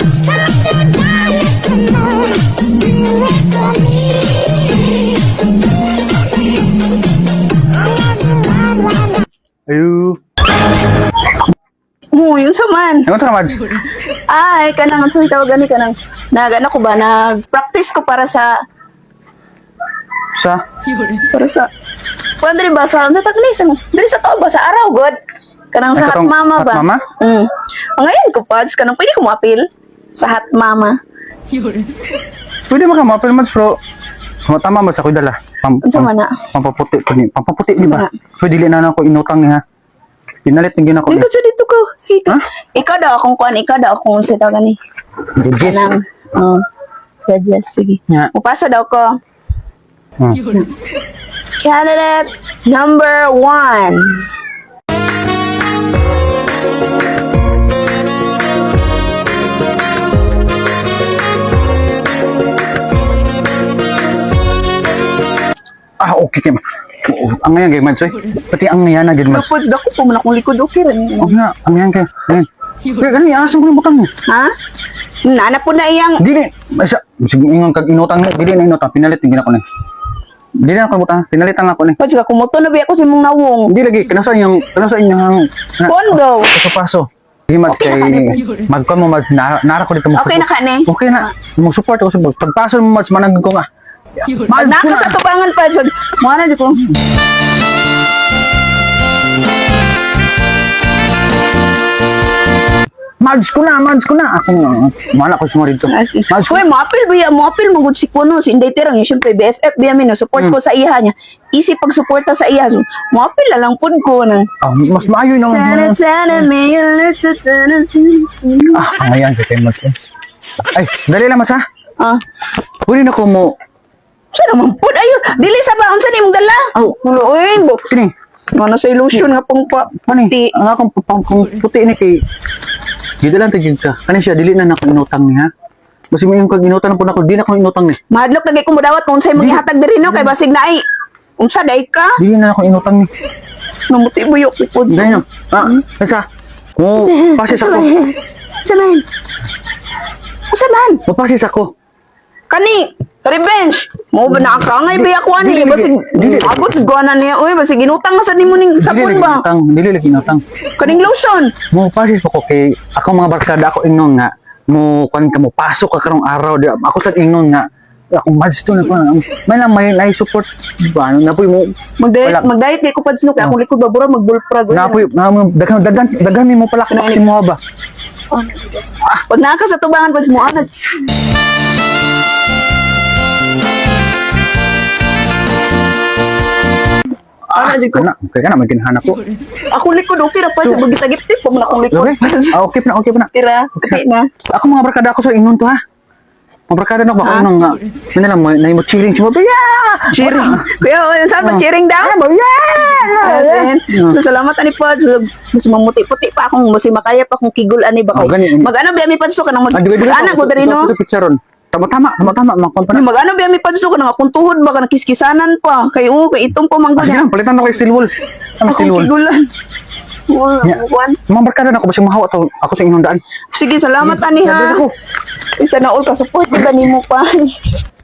Ayo. Yun sa man. Ano ka, Mads? Ay, kanang sa tawagan ni kanang nag-ano ko ba, nag-practice ko para sa Sa? kuan diri ba sa taglis ano? Diri sa to ba sa araw god. Kanang sa Ay, Hot katong Mama Hot ba? Mama? Ngayon ko pads kanang pwede ko mo-appeal sa Hot Mama. Pwede mo ka ma-appeal, Mads, bro. Tama ba sa kuy dala? Unsa man na? Pampaputi ko ni. Pampaputi di ba? Sama. Pwede dili na ako inutang niya. Pinalit ng ginako ni. Dito sa dito ko. Sige ka. Ha? Ikaw daw akong kuan, ikaw daw akong sa tawagan ni. Yes. Kanang gadgets, sige. Nga. Upasa daw ko. Hmm. Candidate number 1. Okay kay. Ang ngayon kay Mads, pati ang ngayon na gid Mads. Tapos dako po man akong likod okay ra ni. Nga, ang ngayon kay. Kaya gani asan ko ni butang mo? Ha? Nana po na iyang Dili, sa sige ingon kag inutang ni, dili na inutang pinalit ng ginako ni. Dili na ko butang, pinalitan ako ni. Pag kumuto na ba ako sa mong nawong? Hindi lagi kanasa inyong Pondo. paso. Di Mads Okay kay na ka, magkon mo Mads nara ko dito mo. Okay na ka ni. Okay na. Mo support ako sa pagpaso mo Mads manag ko nga. Pag naka sa tubangan pa jud. Mo na jud ko. Mads ko na. Ako mana ko sumo dito. Mads ko. Hoy, mo apil mo gud si Kuno si Inday Terang, syempre BFF biya mi no support ko sa iya niya. Easy pag suporta sa iya. So, mo apil na lang pud ko nang. Mas maayo na. Sana may Ayan kay Mads. Ay, dali lang Mads ha. Pwede na ko mo. Sana man pud ayo. Dili sa baon sa nimong dala. Uy, bo. Kini. Ano sa illusion nga pang Ani, ang akong puti ni kay gidalan tagid ka. Kani siya dili na nako inutang niya. Basi mo yung kag inutang po nako, di na ko inutang ni. Madlok lagi ko modawat kung unsay mga hatag diri no kay basig na ay unsa day ka? Dili na ako inutang ni. Namuti buyok ko pud. Dahil no. Isa. Pasis ako. Saman. Saman. Pasis ako. Kani, revenge. Mo ba nakakangay ba ako ani? Dili, Basig dili. abot gwana niya. Uy, basig ginutang na sa nimo ning sabon ba? Dili lagi inutang. Kaning lotion. Mo pasis po ko kay ako mga barkada ako ingnon nga mo kan ka mo pasok ka karong araw di ako sa ingnon nga ako Mads to na ko may lang may support ba ano na po mo Mag-diet kay ko pads no kay akong likod babura magbulprag. na po daghan mo pala kung si mo ba. Pag naka sa tubangan pads mo anad. Kana may kinahana ko. Akong likod okay ra pa sa bagitagip-tip pa man akong likod. Okay pa na. Tira, okay na. Ako mga barkada ako sa ingnon to ha. Mga barkada na ako Ha? nung yun na lang mo cheering siya mo. Yeah! Cheering. Kuya, saan ba cheering daw? Salamat ani pa. Mas mamuti-puti pa akong mas makaya pa akong kigul ani ba kay. ganyan. Mag-ano ba mi padso ka nang mag-anak ko diri no? Tama makumpana. Mag-ano ba mi padso ka nang akong tuhod ba ka kiskisanan pa. Kay kay itong pamanggo Sige niya. lang, palitan ako kay Steel Wool. Ang Steel Akong Wool. kigulan. Yeah. Buwan. Mga barkada na ako ba siyang mahawa to? Ako sa inyong daan. Sige, salamat ani ha. Ako. Isa na all ka support ba nimo pa.